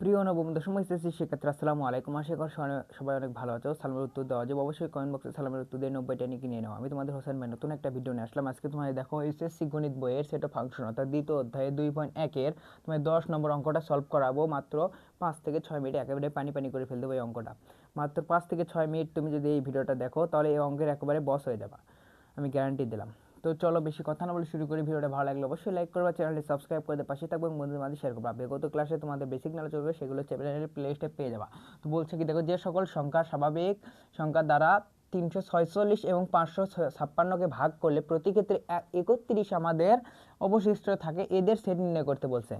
প্রিয় নবম দশম এসএসসি শিক্ষার্থীরা আসসালামু আলাইকুম। আশা করি সবাই অনেক ভালো আছো। সালামের উত্তর দেওয়া যাবে, অবশ্যই কমেন্ট বক্সে সালামের উত্তর দিয়ে 90টা নিয়ে নাও। আমি তোমাদের হোসেন ভাই নতুন একটা ভিডিও নিয়ে আসলাম। আজকে তোমাদের দেখো এসএসসি গণিত বইয়ের সেট অফ ফাংশন অর্থাৎ দ্বিতীয় অধ্যায়ে 2.1 এর তোমার 10 নম্বর অঙ্কটা সলভ করাবো মাত্র 5 থেকে 6 মিনিটে। একেবারে পানি পানি করে ফেলতে হবে এই অঙ্কটা। মাত্র 5 থেকে 6 মিনিট তুমি যদি এই ভিডিওটা দেখো তাহলে এই অঙ্কের একেবারে বস হয়ে যাবে, আমি গ্যারান্টি দিলাম। তো চলো বেশি কথা না বলে শুরু করি। ভিডিওটা ভালো লাগলে অবশ্যই লাইক করবা, চ্যানেলটি সাবস্ক্রাইব করে পাশে থাকবে এবং বন্ধুদের মাঝে শেয়ার করবা। বিগত ক্লাসে তোমাদের বেসিক নলেজ হবে সেগুলো চ্যানেলের প্লেলিস্টে পেয়ে যাবা। তো বলছে কি দেখো, যে সকল সংখ্যা স্বাভাবিক সংখ্যা দ্বারা 346 এবং 556কে ভাগ করলে প্রতি ক্ষেত্রে 31 আমাদের অবশিষ্ট থাকে, এদের সেট নির্ণয় করতে বলছে।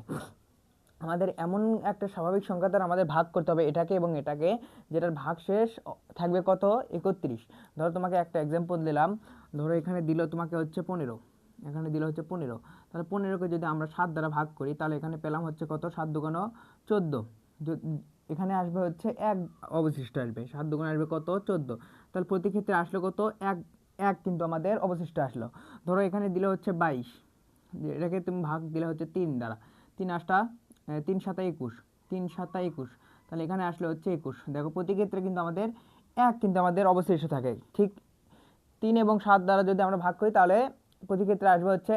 আমাদের এমন একটা স্বাভাবিক সংখ্যা দ্বারা আমাদের ভাগ করতে হবে এটাকে এবং এটাকে, যেটার ভাগশেষ থাকবে কত 31। ধরো তোমাকে একটা এক্সাম্পল দিলাম, ধরো এখানে দিল তোমাকে হচ্ছে 15, এখানে দিল হচ্ছে 15, তাহলে 15কে যদি আমরা 7 দ্বারা ভাগ করি তাহলে এখানে পেলাম হচ্ছে কত 7 দুগুণ 14, এখানে আসবে হচ্ছে 1 অবশিষ্ট আসবে, 7 দুগুণ আসবে কত 14, তাহলে প্রতি ক্ষেত্রে আসলো কত 1 1 কিন্তু আমাদের অবশিষ্ট আসলো। ধরো এখানে দিলে হচ্ছে 22, এটাকে তুমি ভাগ দিলে হচ্ছে 3 দ্বারা, 3 8টা 3 7 21, 3 7 21, তাহলে এখানে আসলে হচ্ছে 21। দেখো প্রতি ক্ষেত্রে কিন্তু আমাদের 1 কিন্তু আমাদের অবশিষ্ট থাকে। ঠিক 3 এবং 7 দ্বারা যদি আমরা ভাগ করি তাহলে প্রতি ক্ষেত্রে আসবে হচ্ছে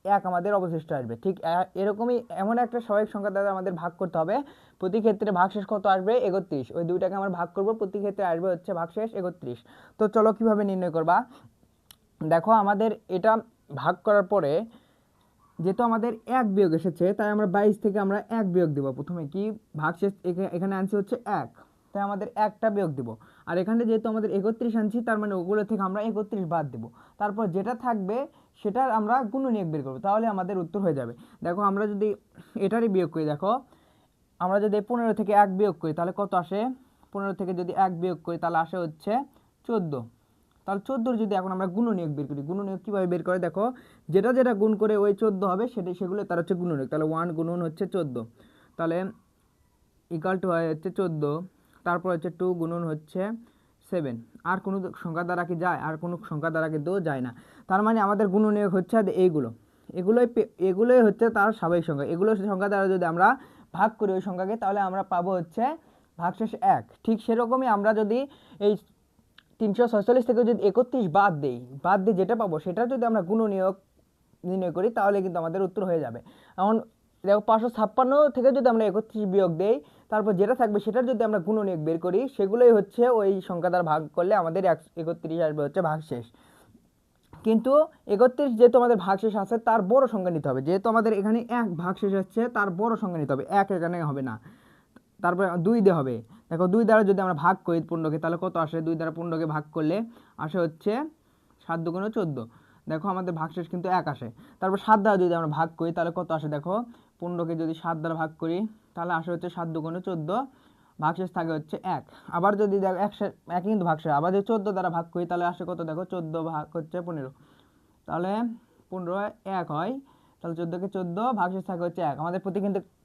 1 আমাদের অবশিষ্ট আসবে। ঠিক এরকমই এমন একটা স্বাভাবিক সংখ্যা দ্বারা আমাদের ভাগ করতে হবে, প্রতি ক্ষেত্রে ভাগশেষ কত আসবে 31। ওই দুইটাকে আমরা ভাগ করব, প্রতি ক্ষেত্রে আসবে হচ্ছে ভাগশেষ 31। তো চলো কিভাবে নির্ণয় করবা। দেখো আমাদের এটা ভাগ করার পরে যেহেতু আমাদের 1 বিয়োগ এসেছে তাই আমরা 22 থেকে আমরা 1 বিয়োগ দেব। প্রথমে কি ভাগশেষ এখানে আনছি হচ্ছে 1, তাই আমাদের 1টা বিয়োগ দেব। আর এখানে যেহেতু আমাদের 31 আনছি তার মানে ওগুলো থেকে আমরা 31 বাদ দেব। তারপর যেটা থাকবে সেটার আমরা গুণনীয়ক বের করব, তাহলে আমাদের উত্তর হয়ে যাবে। দেখো আমরা যদি এটারই বিয়োগ করি, দেখো আমরা যদি 15 থেকে 1 বিয়োগ করি তাহলে কত আসে, 15 থেকে যদি 1 বিয়োগ করি তাহলে আসে হচ্ছে 14। তাহলে 14 যদি এখন আমরা গুণনীয়ক বের করি, গুণনীয়ক কীভাবে বের করে দেখো, যেটা যেটা গুণ করে ওই 14 হবে সেগুলো তার হচ্ছে গুণনীয়ক। তাহলে 1 গুণন হচ্ছে 14, তাহলে ইকাল টু হয় হচ্ছে 14, তারপর হচ্ছে 2 গুণন হচ্ছে 7। আর কোনো সংখ্যা দ্বারা কি যায়, আর কোনো সংখ্যা দ্বারা কিন্তু যায় না। তার মানে আমাদের গুণনীয়ক হচ্ছে এগুলোই হচ্ছে তার স্বাভাবিক সংখ্যা। এগুলো সংখ্যা দ্বারা যদি আমরা ভাগ করি ওই সংখ্যাকে তাহলে আমরা পাবো হচ্ছে ভাগশেষ 1। ঠিক সেরকমই আমরা যদি এই 346 থেকে যদি 31 বাদ দিয়ে যেটা পাবো সেটা যদি আমরা গুণনীয়ক নির্ণয় করি তাহলে কিন্তু আমাদের উত্তর হয়ে যাবে। এখন দেখো 556 থেকে যদি আমরা 31 বিয়োগ দেই, তারপর যেটা থাকবে সেটার যদি আমরা গুণনীয়ক বের করি, সেগুলোই হচ্ছে ওই সংখ্যা দ্বারা ভাগ করলে আমাদের 31 আসবে হচ্ছে ভাগশেষ। কিন্তু 31 যেহেতু আমাদের ভাগশেষ আছে তার বড় সংখ্যা নিতে হবে, যেহেতু আমাদের এখানে 1 ভাগশেষ হচ্ছে তার বড় সংখ্যা নিতে হবে, 1 এখানে হবে না, তারপরে 2 দিয়ে হবে। দেখো 2 দ্বারা যদি আমরা ভাগ করি 15কে তাহলে কত আসে, 2 দ্বারা 15কে ভাগ করলে আসে হচ্ছে 7 দুগুণ 14। দেখো আমাদের ভাগশেষ কিন্তু 1 আসে। তারপর 7 দ্বারা যদি আমরা ভাগ করি তাহলে কত আসে, দেখো 15কে যদি 7 দ্বারা ভাগ করি তাহলে আসে হচ্ছে 7 দুগুণ 14, ভাগশেষ থাকে হচ্ছে 1। আবার যদি দেখো 1 কিন্তু ভাগশেষ, আবার যদি 14 দ্বারা ভাগ করি তাহলে আসে কত, দেখো 14 ভাগ হচ্ছে 15, তাহলে 15 1 হয়, তাহলে 14কে 14, ভাগশেষ থাকে হচ্ছে 1। আমাদের প্রতি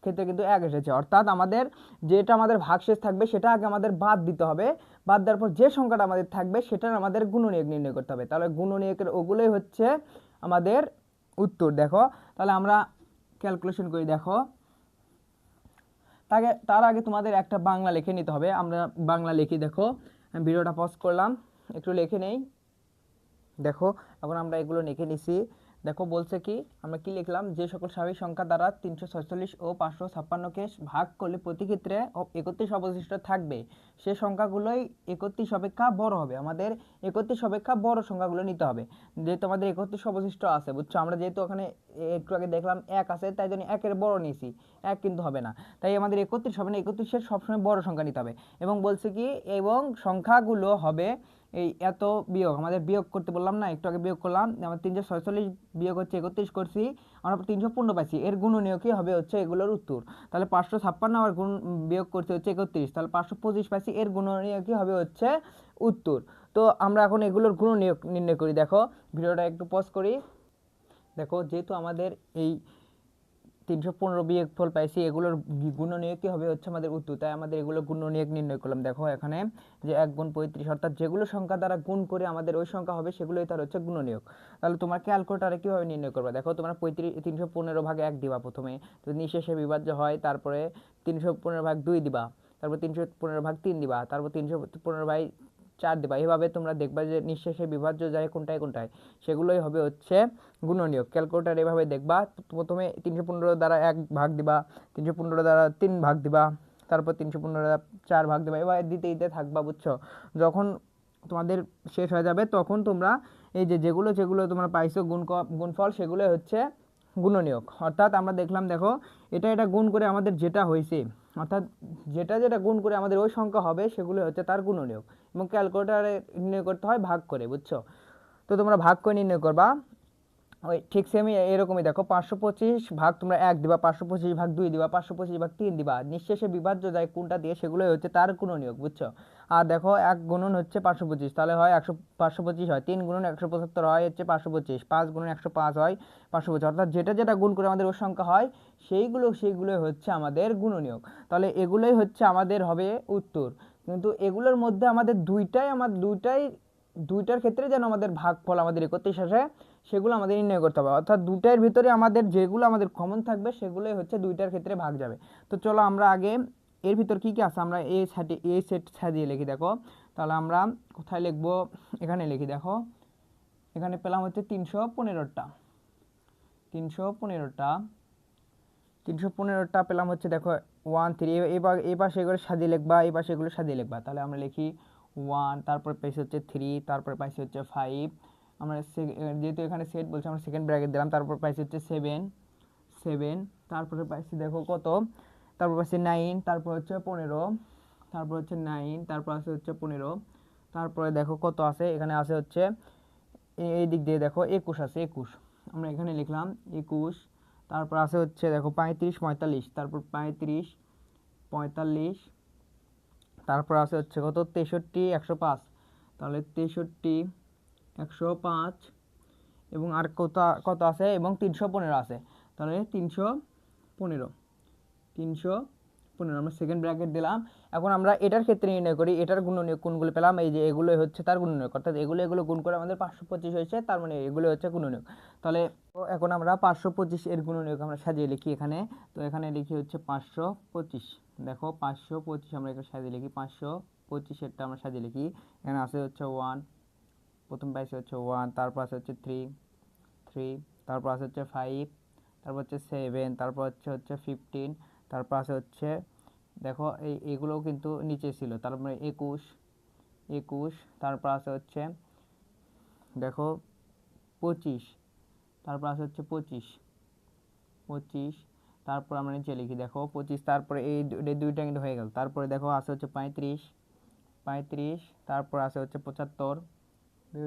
ক্ষেত্রে কিন্তু 1 এসেছে, অর্থাৎ আমাদের যেটা আমাদের ভাগশেষ থাকবে সেটা আগে আমাদের বাদ দিতে হবে। বাদ দেওয়ার পর যে সংখ্যাটা আমাদের থাকবে সেটার আমাদের গুণনীয়ক নির্ণয় করতে হবে। তাহলে গুণনীয়কের ওগুলোই হচ্ছে আমাদের উত্তর। দেখো তাহলে আমরা ক্যালকুলেশন করি। দেখো তার আগে তোমাদের একটা বাংলা লিখে নিতে হবে। আমরা বাংলা লিখি। দেখো আমি ভিডিওটা পজ করলাম, একটু লিখে নেই। দেখো এখন আমরা এগুলো লিখে নিছি। দেখো বলছে কি, আমরা কি লিখলাম, যে সকল স্বাভাবিক সংখ্যা দ্বারা 346 ও 556কে ভাগ করলে প্রতি ক্ষেত্রে 31 অবশিষ্ট থাকবে, সে সংখ্যাগুলোই 31 অপেক্ষা বড় হবে। আমাদের 31 অপেক্ষা বড় সংখ্যাগুলো নিতে হবে, যেহেতু আমাদের 31 অবশিষ্ট আছে, বুঝছো। আমরা যেহেতু ওখানে একটু আগে দেখলাম 1 আছে, তাই জন্য 1-এর বড় নিয়েছি, 1 কিন্তু হবে না, তাই আমাদের 31 হবে না, 31-এর সবসময় বড় সংখ্যা নিতে হবে। এবং বলছে কি, এবং সংখ্যাগুলো হবে এই এত বিয়োগ, আমাদের বিয়োগ করতে বললাম না, একটু আগে বিয়োগ করলাম, আমরা 346 বিয়োগ হচ্ছে 31 করছি, আমরা 315 পাইছি, এর গুণনীয়কই হবে হচ্ছে এগুলোর উত্তর। তাহলে 556 আর বিয়োগ করতে হচ্ছে 31, তাহলে 525 পাইছি, এর গুণনীয়কই হবে হচ্ছে উত্তর। তো আমরা এখন এগুলোর গুণনীয়ক নির্ণয় করি। দেখো ভিডিওটা একটু পজ করি। দেখো যেহেতু আমাদের এই 315 বিয়োগফল পাইছি, এগুলোর গুণনীয়ক কি হবে হচ্ছে আমাদের উত্তর। তাই আমাদের এগুলো গুণনীয়ক নির্ণয় করলাম। দেখো এখানে যে 1 গুণ 35, অর্থাৎ যেগুলো সংখ্যা দ্বারা গুণ করে আমাদের ওই সংখ্যা হবে সেগুলোই তার হচ্ছে গুণনীয়ক। তাহলে তোমার ক্যালকুলেটারে কীভাবে নির্ণয় করবে, দেখো তোমরা 315 ভাগ 1 দিবা প্রথমে, তো নিঃশেষে বিভাজ্য হয়, তারপরে 315 ভাগ 2 দিবা, তারপর 315 ভাগ 3 দিবা, তারপর 315 ভাগ 4 দিবা। এভাবে তোমরা দেখবা যে নিঃশেষে বিভাজ্য যায় কোনটায় কোনটায়, সেগুলোই হবে হচ্ছে গুণনীয়ক। ক্যালকুলেটার এভাবে দেখবা, প্রথমে 315 দ্বারা 1 ভাগ দিবা, 315 দ্বারা 3 ভাগ দিবা, তারপর 315 দ্বারা 4 ভাগ দিবা, এবার দিতে দিতে থাকবা, বুঝছো। যখন তোমাদের শেষ হয়ে যাবে তখন তোমরা এই যে যেগুলো যেগুলো তোমরা পাইছো গুণফল, সেগুলো হচ্ছে গুণনীয়ক। অর্থাৎ আমরা দেখলাম, দেখো এটা গুণ করে আমাদের যেটা হয়েছে, অর্থাৎ যেটা গুণ করে আমাদের ওই সংখ্যা হবে সেগুলো হচ্ছে তার গুণনীয়ক। এবং ক্যালকুলেটারে নির্ণয় করতে হয় ভাগ করে, বুঝছো। তো তোমরা ভাগ করে নির্ণয় করবা, ওই ঠিক সেমই এরকমই। দেখো 525 ভাগ তোমরা 1 দিবা, 525 ভাগ 2 দিবা, 525 ভাগ 3 দিবা, নিঃশেষে বিভাজ্য যায় কোনটা দিয়ে সেগুলোই হচ্ছে তার গুণনীয়ক, বুঝছো। আর দেখো 1 গুণন হচ্ছে 525, তাহলে হয় 525 হয়, 3 গুণন 175 হয় হচ্ছে 525, 5 গুণন 105 হয় 525, অর্থাৎ যেটা গুণ করে আমাদের ওই সংখ্যা হয় সেইগুলোই হচ্ছে আমাদের গুণনীয়ক। তাহলে এগুলোই হচ্ছে আমাদের হবে উত্তর। কিন্তু এগুলোর মধ্যে আমাদের দুইটার ক্ষেত্রে যেন আমাদের ভাগফল আমাদের 31 আসে, সেগুলো আমাদের নির্ণয় করতে হবে। অর্থাৎ দুইটার ভিতরে আমাদের যেগুলো আমাদের কমন থাকবে সেগুলোই হচ্ছে দুইটার ক্ষেত্রে ভাগ যাবে। তো চলো আমরা আগে এর ভিতর কি কি আছে আমরা এই সেট সাজিয়ে লিখি। দেখো তাহলে আমরা কোথায় লিখবো, এখানে লিখি। দেখো এখানে পেলাম হচ্ছে 315টা পেলাম হচ্ছে। দেখো 1 3, এবার সেগুলো সাজিয়ে লিখবা, এবার সেগুলো সাজিয়ে লিখবা। তাহলে আমরা লিখি 1, তারপর পাইছি হচ্ছে 3, তারপর পাইছি হচ্ছে 5, আমরা যেহেতু এখানে সেট বলছি আমরা সেকেন্ড ব্র্যাকেট দিলাম, তারপর পাইছি হচ্ছে 7, তারপরে পাইছি দেখো কত, তারপর পাইছি 9, তারপর হচ্ছে 15, তারপর হচ্ছে 9, তারপর আছে হচ্ছে 15, তারপরে দেখো কত আছে, এখানে আছে হচ্ছে এই দিক দিয়ে দেখো 21 আছে, 21 আমরা এখানে লিখলাম 21, তারপর আছে হচ্ছে দেখো 35 45, তারপর 35 45, তারপর আছে হচ্ছে কত 63 105, তাহলে 63 105, এবং আর কত আছে, এবং 315 আছে, তাহলে 315 আমরা সেকেন্ড ব্র্যাকেট দিলাম। এখন আমরা এটার ক্ষেত্রে নির্ণয় করি, এটার গুণনীয়ক কোনগুলো পেলাম, এই যে এগুলোই হচ্ছে তার গুণনীয়ক, অর্থাৎ এগুলো গুণ করে আমাদের 525 হয়েছে, তার মানে এগুলো হচ্ছে গুণনীয়ক। তাহলে এখন আমরা 525 এর গুণনীয়ক আমরা সাজিয়ে লিখি এখানে। তো এখানে লিখি হচ্ছে 525, দেখো 525 আমরা এখানে সাজিয়ে লিখি, 525 এরটা আমরা সাজিয়ে লিখি। এখানে আছে হচ্ছে 1, প্রথম পাইছে হচ্ছে 1, তারপর আছে হচ্ছে 3, তারপর আছে হচ্ছে 5, তারপর হচ্ছে 7, তারপর হচ্ছে 15, তারপর আছে হচ্ছে দেখো এইগুলোও কিন্তু নিচে ছিল, তারপরে 21, তারপর আছে হচ্ছে দেখো 25, তারপর আছে হচ্ছে 25, তারপর আমরা নিচে লিখি দেখো 25, তারপরে এই দুইটা কিন্তু হয়ে গেল। তারপরে দেখো আছে হচ্ছে 35, তারপর আছে হচ্ছে 75,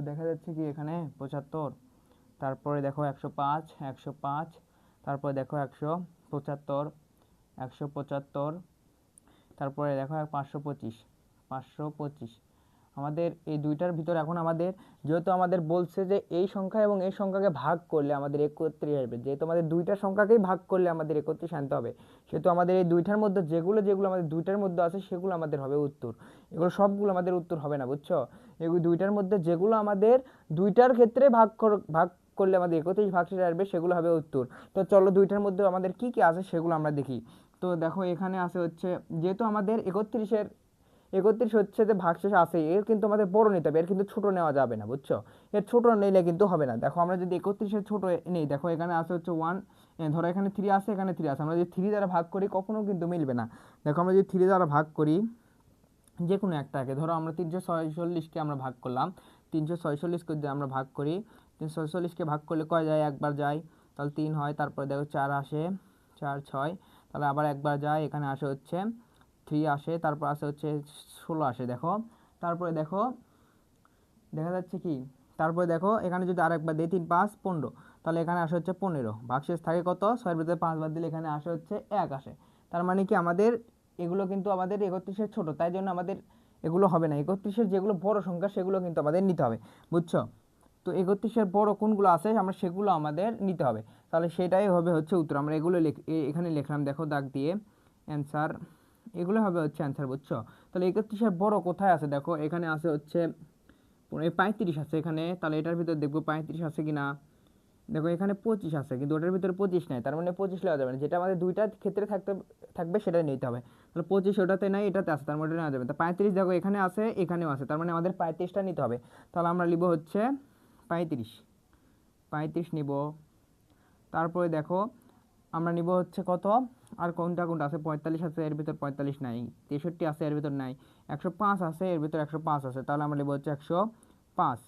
দেখা যাচ্ছে কি এখানে 75, তারপরে দেখো 105, তারপরে দেখো 175, তারপরে দেখো 525। আমাদের এই দুইটার ভিতর এখন আমাদের যেহেতু আমাদের বলছে যে এই সংখ্যা এবং এই সংখ্যাকে ভাগ করলে আমাদের 31 আসবে, যেহেতু আমাদের দুইটা সংখ্যাকেই ভাগ করলে আমাদের 31 আনতে হবে, সেহেতু আমাদের এই দুইটার মধ্যে যেগুলো আমাদের দুইটার মধ্যে আছে সেগুলো আমাদের হবে উত্তর। এগুলো সবগুলো আমাদের উত্তর হবে না, বুঝছো। এগুলো দুইটার মধ্যে যেগুলো আমাদের দুইটার ক্ষেত্রে ভাগ করলে আমাদের 31 ভাগশেষ আসবে সেগুলো হবে উত্তর। তো চলো দুইটার মধ্যে আমাদের কি কি আছে সেগুলো আমরা দেখি। তো দেখো এখানে আছে হচ্ছে, যেহেতু আমাদের 31 হচ্ছে যে ভাগশেষ আছে, এর কিন্তু আমাদের বড় নিতে হবে, এর কিন্তু ছোট নেওয়া যাবে না, বুঝছো। এর ছোট নিলে কিন্তু হবে না। দেখো আমরা যদি 31-এর ছোট নেই, দেখো এখানে আছে হচ্ছে 1, ধরো এখানে 3 আছে, এখানে 3 আছে, আমরা যদি 3 দ্বারা ভাগ করি কখনো কিন্তু মিলবে না। দেখো আমরা যদি 3 দ্বারা ভাগ করি যে কোনো একটাকে, ধরো আমরা 346কে আমরা ভাগ করলাম, 346কে যদি আমরা ভাগ করি, 346কে ভাগ করলে কয় যায়, একবার যায়, তাহলে 3 হয়, তারপরে দেখো 4 আসে, 4 6, তাহলে আবার একবার যায়, এখানে আসে হচ্ছে 3 আসে, তারপর আসে হচ্ছে 16 আসে, দেখো তারপরে দেখো দেখা যাচ্ছে কি, তারপরে দেখো এখানে যদি আরেকবার দিই 3 5 15, তাহলে এখানে আসে হচ্ছে 15, ভাগশেষ থাকে কত, 6-এর ভিতরে 5 বার দিলে এখানে আসে হচ্ছে 1 আসে। তার মানে কি আমাদের এগুলো কিন্তু আমাদের 31-এর ছোট, তাই জন্য আমাদের এগুলো হবে না। 31-এর যেগুলো বড় সংখ্যা সেগুলো কিন্তু আমাদের নিতে হবে, বুঝছো। তো 31-এর বড় কোনগুলো আছে আমরা সেগুলো আমাদের নিতে হবে। তাহলে সেটাই হবে হচ্ছে উত্তর। আমরা এগুলো এখানে লিখলাম দেখো দাগ দিয়ে অ্যান্সার, এগুলো হবে হচ্ছে অ্যান্সার, বুঝছো? তাহলে 31-এর বড় কোথায় আছে দেখো, এখানে আছে হচ্ছে 35 আছে এখানে, তাহলে এটার ভিতরে দেখবো 35 আছে কিনা। দেখো এখানে 25 আছে কিন্তু ওটার ভিতরে 25 নাই, তার মানে 25 নেওয়া যাবে না, যেটা আমাদের দুইটার ক্ষেত্রে থাকবে সেটাই নিতে হবে। তাহলে 25 ওটাতে নাই, এটাতে আছে, তার মানে ওটা নেওয়া যাবে। তা 35 দেখো এখানে আছে এখানেও আছে, তার মানে আমাদের 35টা নিতে হবে। তাহলে আমরা নিব হচ্ছে 35 নিব। তারপরে দেখো আমরা নিব হচ্ছে কত, আর কোনটা কোনটা আছে, 45 আছে এর ভিতর 45 নাই, 63 আছে এর ভিতর নাই, 105 আছে এর ভিতর 105 আছে, তাহলে আমরা নিব হচ্ছে 105।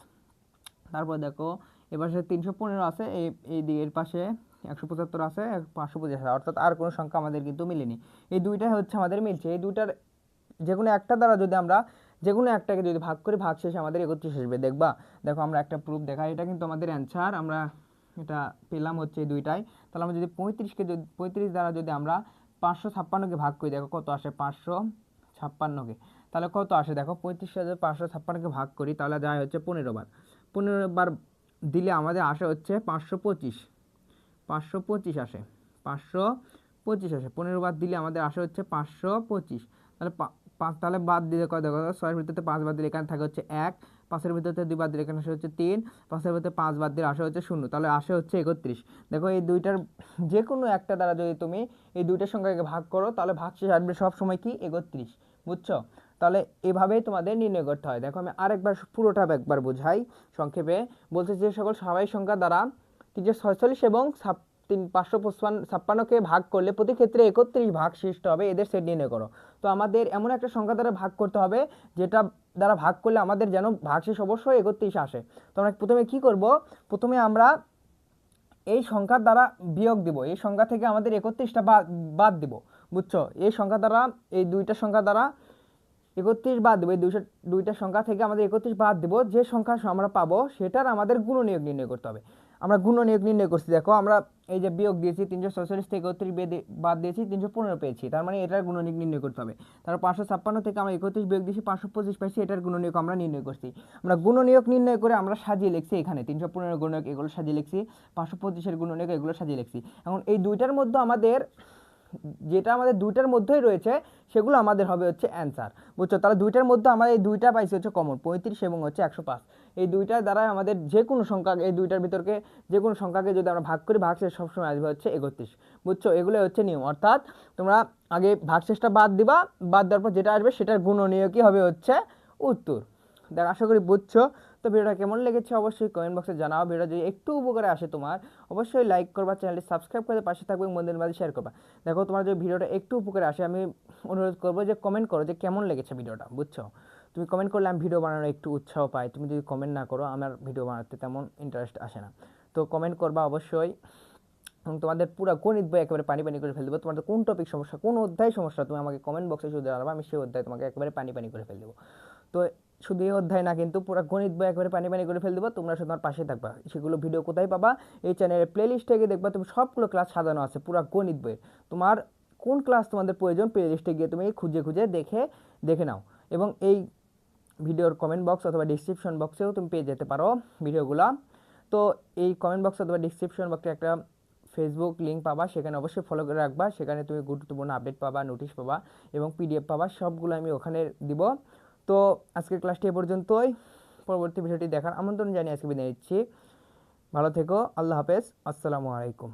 তারপর দেখো এবার সে 315 আছে, এই দিকের পাশে 175 আছে, 525 আছে, অর্থাৎ আর কোনো সংখ্যা আমাদের কিন্তু মিলেনি। এই দুইটাই হচ্ছে আমাদের মিলছে। এই দুইটার যে কোনো একটা দ্বারা যদি আমরা যে কোনো একটাকে যদি ভাগ করি, ভাগ শেষে আমাদের 31 আসবে। দেখবা, দেখো আমরা একটা প্রুফ দেখাই, এটা কিন্তু আমাদের অ্যান্সার, আমরা এটা পেলাম হচ্ছে এই দুইটাই। তাহলে আমরা যদি 35 দ্বারা যদি আমরা 556কে ভাগ করি, দেখো কত আসে, 556কে, তাহলে কত আসে দেখো, 35 যদি 556কে ভাগ করি তাহলে যায় হচ্ছে 15 বার। 15 বার দিলে আমাদের আসে হচ্ছে 525, 525 আসে, 525 আসে। 15 বার দিলে আমাদের আসে হচ্ছে 525। তাহলে তাহলে বাদ দিলে কত দেখো, 6-এর ভিতরে 5 বাদ দিলে এখানে থাকে হচ্ছে 1, 5-এর ভিতরে 2 বাদ দিলে এখানে আসে হচ্ছে 3, 5-এর ভিতরে 5 বাদ দিলে আসে হচ্ছে 0, তাহলে আসে হচ্ছে 31। দেখো এই দুইটার যে কোনো একটা দ্বারা যদি তুমি এই দুইটার সংখ্যাকে ভাগ করো তাহলে ভাগশেষ আসবে সব সময় কি 31, বুঝছো? তাহলে এভাবেই তোমাদের নির্ণয় করতে হয়। দেখো আমি আরেকবার পুরোটা একবার বোঝাই সংক্ষেপে। বলতে যে সকল স্বাভাবিক সংখ্যা দ্বারা 346 এবং 556কে ভাগ করলে প্রতি ক্ষেত্রে 31 ভাগ সৃষ্টি হবে, এদের সেট নির্ণয় করো। তো আমাদের এমন একটা সংখ্যা দ্বারা ভাগ করতে হবে যেটা দ্বারা ভাগ করলে আমাদের যেন ভাগশেষ অবশ্যই 31 আসে। তো আমরা প্রথমে কি করব, প্রথমে আমরা এই সংখ্যার দ্বারা বিয়োগ দিব, এই সংখ্যা থেকে আমাদের 31টা বাদ দিব, বুঝছো? এই সংখ্যা দ্বারা এই দুইটা সংখ্যা দ্বারা 31 বাদ দেবো, এই দুইটা সংখ্যা থেকে আমাদের 31 বাদ দেবো, যে সংখ্যা আমরা পাবো সেটার আমাদের গুণনীয়ক নির্ণয় করতে হবে। আমরা গুণনীয়ক নির্ণয় করছি, দেখো আমরা এই যে বিয়োগ দিয়েছি 346 থেকে 31 বাদ দিয়েছি 315 পেয়েছি, তার মানে এটার গুণনীয়ক নির্ণয় করতে হবে। তারপর 556 থেকে আমরা 31 বিয়োগ দিয়েছি 525 পাইছি, এটার গুণনীয়ক আমরা নির্ণয় করছি। আমরা গুণনীয়ক নির্ণয় করে আমরা সাজিয়ে লিখছি, এখানে 315 গুণনীয়ক এগুলো সাজিয়ে লিখছি, 525-এর গুণনীয়ক এগুলো সাজিয়ে লিখছি। এখন এই দুইটার মধ্যে আমাদের যেটা আমাদের দুইটার মধ্যেই রয়েছে সেগুলো আমাদের হবে হচ্ছে অ্যান্সার, বুঝছো? তাহলে দুইটার মধ্যে আমাদের এই দুইটা পাইছি হচ্ছে কমন, 35 এবং হচ্ছে 105। এই দুইটার দ্বারা আমাদের যে কোনো সংখ্যা, এই দুইটার ভিতরকে যে কোনো সংখ্যাকে যদি আমরা ভাগ করি, ভাগশেষ সবসময় আসবে হচ্ছে 31, বুঝছো? এগুলো হচ্ছে নিয়ম, অর্থাৎ তোমরা আগে ভাগশেষটা বাদ দিবা, বাদ দেওয়ার পর যেটা আসবে সেটার গুণনীয়কই হবে হচ্ছে উত্তর। দেখ আশা করি বুঝছো। তো ভিডিওটা কেমন লেগেছে অবশ্যই কমেন্ট বক্সে জানাও। ভিডিও যদি একটু উপকারে আসে তোমার, অবশ্যই লাইক করবা, চ্যানেলটি সাবস্ক্রাইব করে পাশে থাকবে এবং বন্ধুদের মাঝে শেয়ার করবা। দেখো তোমার যদি ভিডিওটা একটু উপকারে আসে, আমি অনুরোধ করবো যে কমেন্ট করো যে কেমন লেগেছে ভিডিওটা, বুঝছো? তুমি কমেন্ট করলে আমি ভিডিও বানানোর একটু উৎসাহ পাই। তুমি যদি কমেন্ট না করো আমার ভিডিও বানাতে তেমন ইন্টারেস্ট আসে না। তো কমেন্ট করবা অবশ্যই, এবং তোমাদের পুরো গণিত বই একেবারে পানি পানি করে ফেলে দেবো। তোমাদের কোন টপিক সমস্যা, কোন অধ্যায় সমস্যা, তুমি আমাকে কমেন্ট বক্সে শুধু জানাবো, আমি সেই অধ্যায় তোমাকে একেবারে পানি পানি করে ফেলে দেবো। তো শুধু এই অধ্যায় না, কিন্তু পুরো গণিত বই একেবারে পানি পানি করে ফেলে দেবো। তোমরা শুধু আমার পাশে থাকবা। সেগুলো ভিডিও কোথায় পাবা, এই চ্যানেলের প্লেলিস্টে গিয়ে দেখবা, তুমি সবগুলো ক্লাস সাজানো আছে পুরো গণিত বইয়ের। তোমার কোন ক্লাস তোমাদের প্রয়োজন, প্লেলিস্টে গিয়ে তুমি খুঁজে খুঁজে দেখে নাও। এবং এই ভিডিওর কমেন্ট বক্স অথবা ডিসক্রিপশন বক্সেও তুমি পেয়ে যেতে পারো ভিডিওগুলো। তো এই কমেন্ট বক্স অথবা ডিসক্রিপশন বক্সে একটা ফেসবুক লিঙ্ক পাবা, সেখানে অবশ্যই ফলো করে রাখবা। সেখানে তুমি গুরুত্বপূর্ণ আপডেট পাবা, নোটিশ পাবা এবং পিডিএফ পাবা, সবগুলো আমি ওখানে দিব। তো আজকের ক্লাসটি এ পর্যন্তই। পরবর্তী ভিডিওটি দেখার আমন্ত্রণ জানিয়ে আজকে বিদায় নিচ্ছি। ভালো থেকো, আল্লাহ হাফেজ, আসসালামু আলাইকুম।